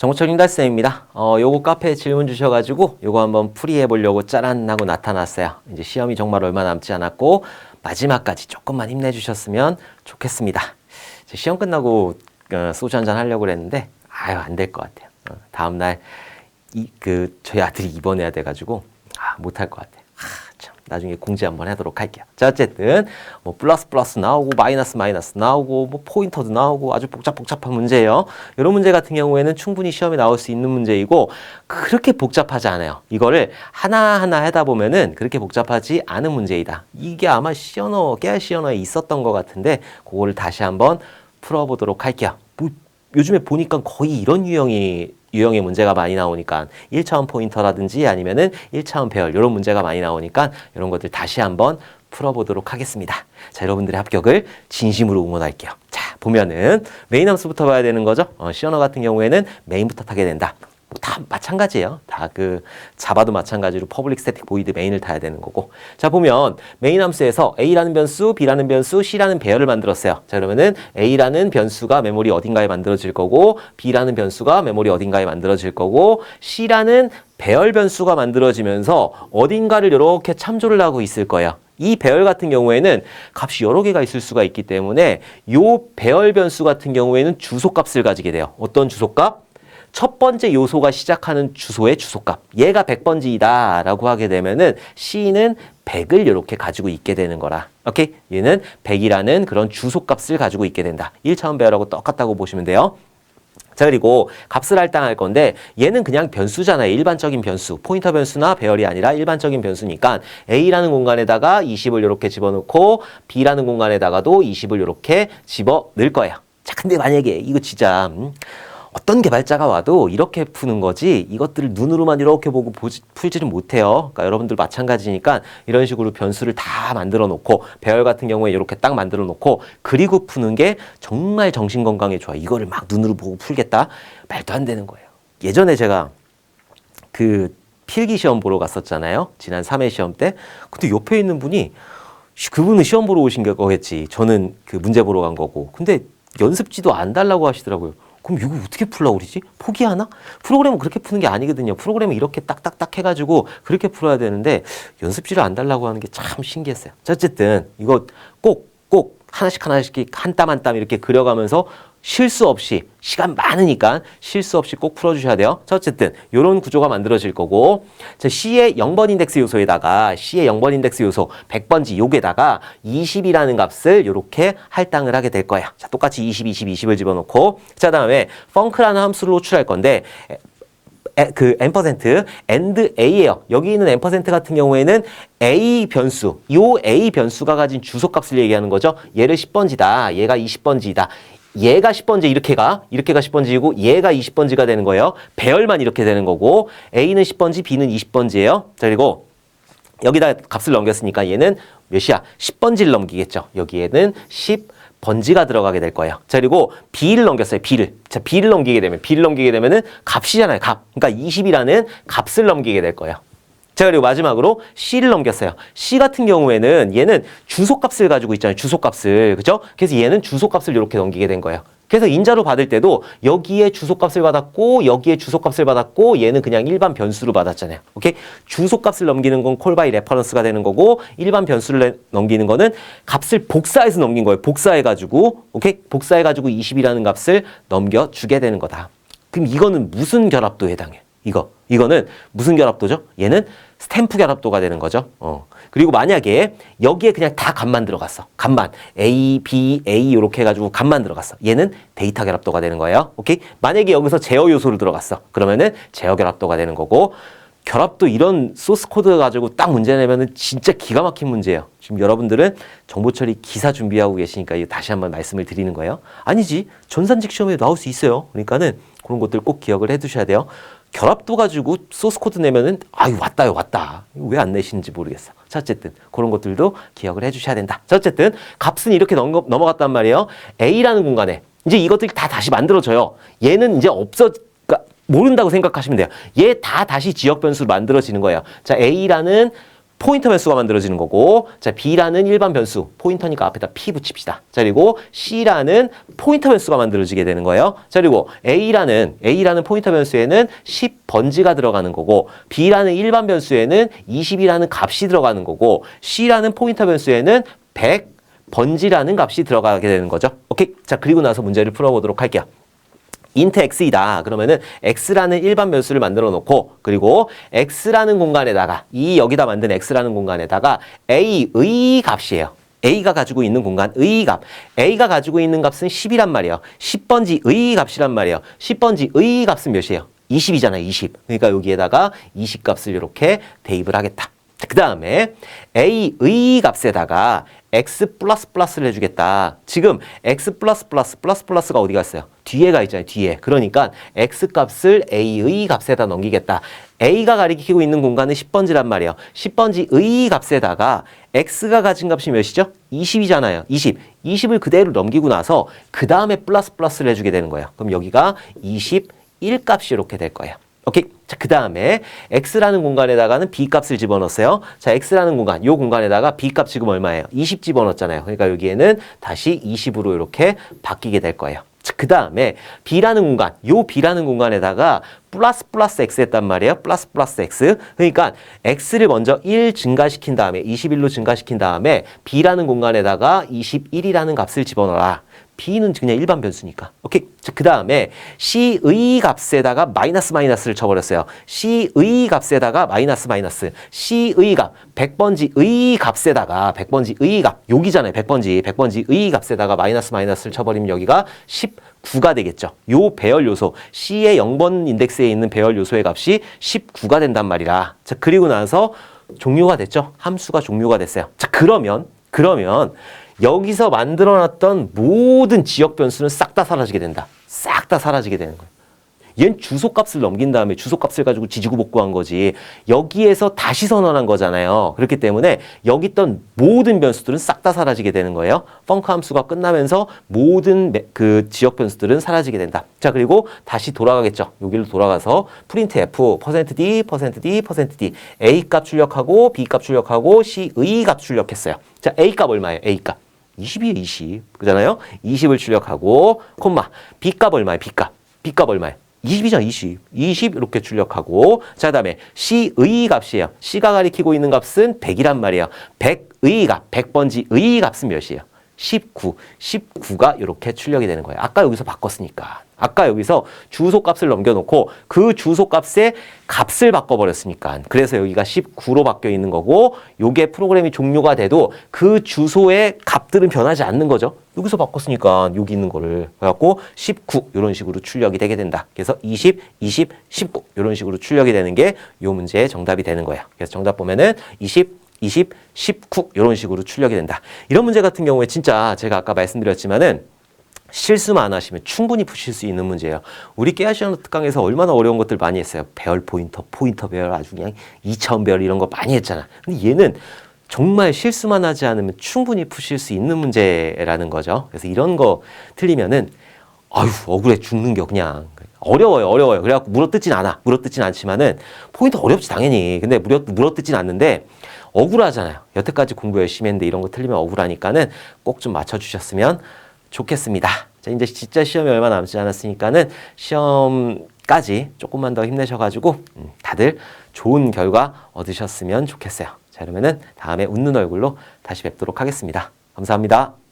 정보철 윤달쌤입니다. 요거 카페에 질문 주셔가지고 요거 한번 풀이해 보려고 짜란 하고 나타났어요. 이제 시험이 정말 얼마 남지 않았고 마지막까지 조금만 힘내주셨으면 좋겠습니다. 시험 끝나고 소주 한잔 하려고 그랬는데 안 될 것 같아요. 다음날 저희 아들이 입원해야 돼가지고 못할 것 같아요. 참, 나중에 공지 한번 하도록 할게요. 자, 어쨌든 뭐 플러스 나오고 마이너스 나오고 뭐 포인터도 나오고 아주 복잡한 문제예요. 이런 문제 같은 경우에는 충분히 시험에 나올 수 있는 문제이고 그렇게 복잡하지 않아요. 이거를 하나하나 하다 보면은 그렇게 복잡하지 않은 문제이다. 이게 아마 깨알 시연어에 있었던 것 같은데 그거를 다시 한번 풀어보도록 할게요. 뭐, 요즘에 보니까 거의 이런 유형의 문제가 많이 나오니까 1차원 포인터라든지 아니면은 1차원 배열 이런 문제가 많이 나오니까 이런 것들 다시 한번 풀어보도록 하겠습니다. 자, 여러분들의 합격을 진심으로 응원할게요. 자, 보면은 메인 함수부터 봐야 되는 거죠. 시연어 같은 경우에는 메인부터 타게 된다. 다 마찬가지예요. 다 자바도 마찬가지로 퍼블릭 스태틱 보이드 메인을 타야 되는 거고. 자, 보면 메인 함수에서 A라는 변수, B라는 변수, C라는 배열을 만들었어요. 자, 그러면은 A라는 변수가 메모리 어딘가에 만들어질 거고, B라는 변수가 메모리 어딘가에 만들어질 거고, C라는 배열 변수가 만들어지면서 어딘가를 이렇게 참조를 하고 있을 거예요. 이 배열 같은 경우에는 값이 여러 개가 있을 수가 있기 때문에 이 배열 변수 같은 경우에는 주소값을 가지게 돼요. 어떤 주소값? 첫 번째 요소가 시작하는 주소의 주소값. 얘가 100번지이다 라고 하게 되면은 C는 100을 이렇게 가지고 있게 되는 거라. 오케이? 얘는 100이라는 그런 주소값을 가지고 있게 된다. 1차원 배열하고 똑같다고 보시면 돼요. 자, 그리고 값을 할당할 건데 얘는 그냥 변수잖아요. 일반적인 변수. 포인터 변수나 배열이 아니라 일반적인 변수니까 A라는 공간에다가 20을 이렇게 집어넣고 B라는 공간에다가도 20을 이렇게 집어넣을 거예요. 자, 근데 만약에 이거 진짜 어떤 개발자가 와도 이렇게 푸는 거지 이것들을 눈으로만 이렇게 보고 풀지는 못해요. 그러니까 여러분들 마찬가지니까 이런 식으로 변수를 다 만들어 놓고 배열 같은 경우에 이렇게 딱 만들어 놓고 그리고 푸는 게 정말 정신건강에 좋아. 이거를 막 눈으로 보고 풀겠다? 말도 안 되는 거예요. 예전에 제가 필기 시험 보러 갔었잖아요. 지난 3회 시험 때. 근데 옆에 있는 분이 그분은 시험 보러 오신 거겠지. 저는 문제 보러 간 거고. 근데 연습지도 안 달라고 하시더라고요. 그럼 이거 어떻게 풀라고 그러지? 포기하나? 프로그램은 그렇게 푸는 게 아니거든요. 프로그램은 이렇게 딱딱딱 해가지고 그렇게 풀어야 되는데 연습지를 안 달라고 하는 게 참 신기했어요. 자, 어쨌든 이거 꼭 하나씩 한 땀 한 땀 이렇게 그려가면서 실수 없이 시간 많으니까 실수 없이 꼭 풀어주셔야 돼요. 자, 어쨌든 이런 구조가 만들어질 거고 자, C의 0번 인덱스 요소에다가 C의 0번 인덱스 요소 100번지 요게다가 20이라는 값을 이렇게 할당을 하게 될 거야. 자, 똑같이 20을 집어넣고 자, 다음에 func라는 함수를 호출할 건데 %, and a예요. 여기 있는 %, 같은 경우에는 a 변수, 요 a 변수가 가진 주소값을 얘기하는 거죠. 얘를 10번지다, 얘가 20번지이다. 얘가 10번지 이렇게가 10번지이고 얘가 20번지가 되는 거예요. 배열만 이렇게 되는 거고 A는 10번지, B는 20번지예요. 자, 그리고 여기다 값을 넘겼으니까 얘는 몇이야? 10번지를 넘기겠죠. 여기에는 10번지가 들어가게 될 거예요. 자, 그리고 B를 넘겼어요. 자, B를 넘기게 되면은 값이잖아요. 값. 그러니까 20이라는 값을 넘기게 될 거예요. 자, 그리고 마지막으로 C를 넘겼어요. C 같은 경우에는 얘는 주소값을 가지고 있잖아요. 주소값을. 그죠? 그래서 얘는 주소값을 이렇게 넘기게 된 거예요. 그래서 인자로 받을 때도 여기에 주소값을 받았고 여기에 주소값을 받았고 얘는 그냥 일반 변수로 받았잖아요. 오케이? 주소값을 넘기는 건 call by reference가 되는 거고 일반 변수를 넘기는 거는 값을 복사해서 넘긴 거예요. 복사해가지고 오케이? 복사해가지고 20이라는 값을 넘겨주게 되는 거다. 그럼 이거는 무슨 결합도에 해당해? 이거는 무슨 결합도죠? 얘는 스탬프 결합도가 되는 거죠. 그리고 만약에 여기에 그냥 다 값만 들어갔어. 값만. A, B, A 이렇게 해가지고 값만 들어갔어. 얘는 데이터 결합도가 되는 거예요. 오케이? 만약에 여기서 제어 요소를 들어갔어. 그러면은 제어 결합도가 되는 거고 결합도 이런 소스 코드 가지고 딱 문제 내면은 진짜 기가 막힌 문제예요. 지금 여러분들은 정보처리 기사 준비하고 계시니까 다시 한번 말씀을 드리는 거예요. 아니지. 전산직 시험에 나올 수 있어요. 그러니까는 그런 것들 꼭 기억을 해 두셔야 돼요. 결합도 가지고 소스 코드 내면은 왔다. 왜 안 내시는지 모르겠어. 자, 어쨌든 그런 것들도 기억을 해 주셔야 된다. 자, 어쨌든 값은 이렇게 넘어갔단 말이에요. A라는 공간에 이제 이것들이 다 다시 만들어져요. 얘는 이제 모른다고 생각하시면 돼요. 얘 다 다시 지역 변수로 만들어지는 거예요. 자, A라는 포인터 변수가 만들어지는 거고, 자, B라는 일반 변수, 포인터니까 앞에다 P 붙입시다. 자, 그리고 C라는 포인터 변수가 만들어지게 되는 거예요. 자, 그리고 A라는 포인터 변수에는 10번지가 들어가는 거고, B라는 일반 변수에는 20이라는 값이 들어가는 거고, C라는 포인터 변수에는 100번지라는 값이 들어가게 되는 거죠. 오케이. 자, 그리고 나서 문제를 풀어보도록 할게요. int x이다. 그러면은 x라는 일반 변수를 만들어 놓고, 그리고 x라는 공간에다가, 여기다 만든 x라는 공간에다가 a의 값이에요. a가 가지고 있는 공간 의 값. a가 가지고 있는 값은 10이란 말이에요. 10번지의 값이란 말이에요. 10번지의 값은 몇이에요? 20이잖아요. 20. 그러니까 여기에다가 20 값을 이렇게 대입을 하겠다. 그 다음에 a의 값에다가 x 플러스를 해주겠다. 지금 x 플러스가 어디 갔어요? 뒤에 가 있잖아요. 뒤에. 그러니까 x 값을 a의 값에다 넘기겠다. a가 가리키고 있는 공간은 10번지란 말이에요. 10번지의 값에다가 x가 가진 값이 몇이죠? 20이잖아요. 20. 20을 그대로 넘기고 나서 그 다음에 플러스를 해주게 되는 거예요. 그럼 여기가 21 값이 이렇게 될 거예요. 오케이. 자, 그 다음에 x라는 공간에다가는 b 값을 집어넣었어요. 자, x라는 공간, 요 공간에다가 b 값 지금 얼마예요? 20 집어넣었잖아요. 그러니까 여기에는 다시 20으로 이렇게 바뀌게 될 거예요. 자, 그 다음에 b라는 공간, 요 b라는 공간에다가 플러스 x 했단 말이에요. 플러스 x. 그러니까 x를 먼저 1 증가시킨 다음에 21로 증가시킨 다음에 b라는 공간에다가 21이라는 값을 집어넣어라. b는 그냥 일반 변수니까. 오케이. 자, 그 다음에 c의 값에다가 마이너스를 쳐버렸어요. c의 값에다가 마이너스. c의 값, 100번지의 값에다가 100번지의 값, 여기잖아요. 100번지의 값에다가 마이너스를 쳐버리면 여기가 19가 되겠죠. 요 배열 요소, c의 0번 인덱스에 있는 배열 요소의 값이 19가 된단 말이라. 자, 그리고 나서 종료가 됐죠. 함수가 종료가 됐어요. 자, 그러면 여기서 만들어놨던 모든 지역 변수는 싹 다 사라지게 된다. 싹 다 사라지게 되는 거예요. 얘는 주소값을 넘긴 다음에 주소값을 가지고 지지고 복구한 거지. 여기에서 다시 선언한 거잖아요. 그렇기 때문에 여기 있던 모든 변수들은 싹 다 사라지게 되는 거예요. 펑크 함수가 끝나면서 모든 그 지역 변수들은 사라지게 된다. 자, 그리고 다시 돌아가겠죠. 여기로 돌아가서 printf %d a 값 출력하고 b 값 출력하고 c의 값 출력했어요. 자, a 값 얼마예요? a 값 20이에요. 20. 그잖아요. 20을 출력하고 콤마 b 값 얼마예요? b 값 얼마예요? 20이잖아, 20. 20 이렇게 출력하고, 자, 그다음에 c의 값이에요. c가 가리키고 있는 값은 100이란 말이에요. 100의 값, 100번지의 값은 몇이에요? 19. 19가 이렇게 출력이 되는 거예요. 아까 여기서 바꿨으니까. 아까 여기서 주소값을 넘겨놓고 그 주소값의 값을 바꿔버렸으니까. 그래서 여기가 19로 바뀌어 있는 거고, 요게 프로그램이 종료가 돼도 그 주소의 값들은 변하지 않는 거죠. 여기서 바꿨으니까 여기 있는 거를. 그래갖고 19 이런 식으로 출력이 되게 된다. 그래서 20, 19 이런 식으로 출력이 되는 게 요 문제의 정답이 되는 거예요. 그래서 정답 보면은 20, 19 이런 식으로 출력이 된다. 이런 문제 같은 경우에 진짜 제가 아까 말씀드렸지만은 실수만 안 하시면 충분히 푸실 수 있는 문제예요. 우리 깨알시험 특강에서 얼마나 어려운 것들 많이 했어요. 배열 포인터 배열 아주 그냥 2차원 배열 이런 거 많이 했잖아. 근데 얘는 정말 실수만 하지 않으면 충분히 푸실 수 있는 문제라는 거죠. 그래서 이런 거 틀리면은 아유 억울해 죽는 겨 그냥. 어려워요. 그래갖고 물어뜯진 않지만은 포인트 어렵지 당연히. 근데 물어뜯진 않는데 억울하잖아요. 여태까지 공부 열심히 했는데 이런 거 틀리면 억울하니까는 꼭 좀 맞춰주셨으면 좋겠습니다. 자, 이제 진짜 시험이 얼마 남지 않았으니까는 시험까지 조금만 더 힘내셔가지고 다들 좋은 결과 얻으셨으면 좋겠어요. 자, 그러면은 다음에 웃는 얼굴로 다시 뵙도록 하겠습니다. 감사합니다.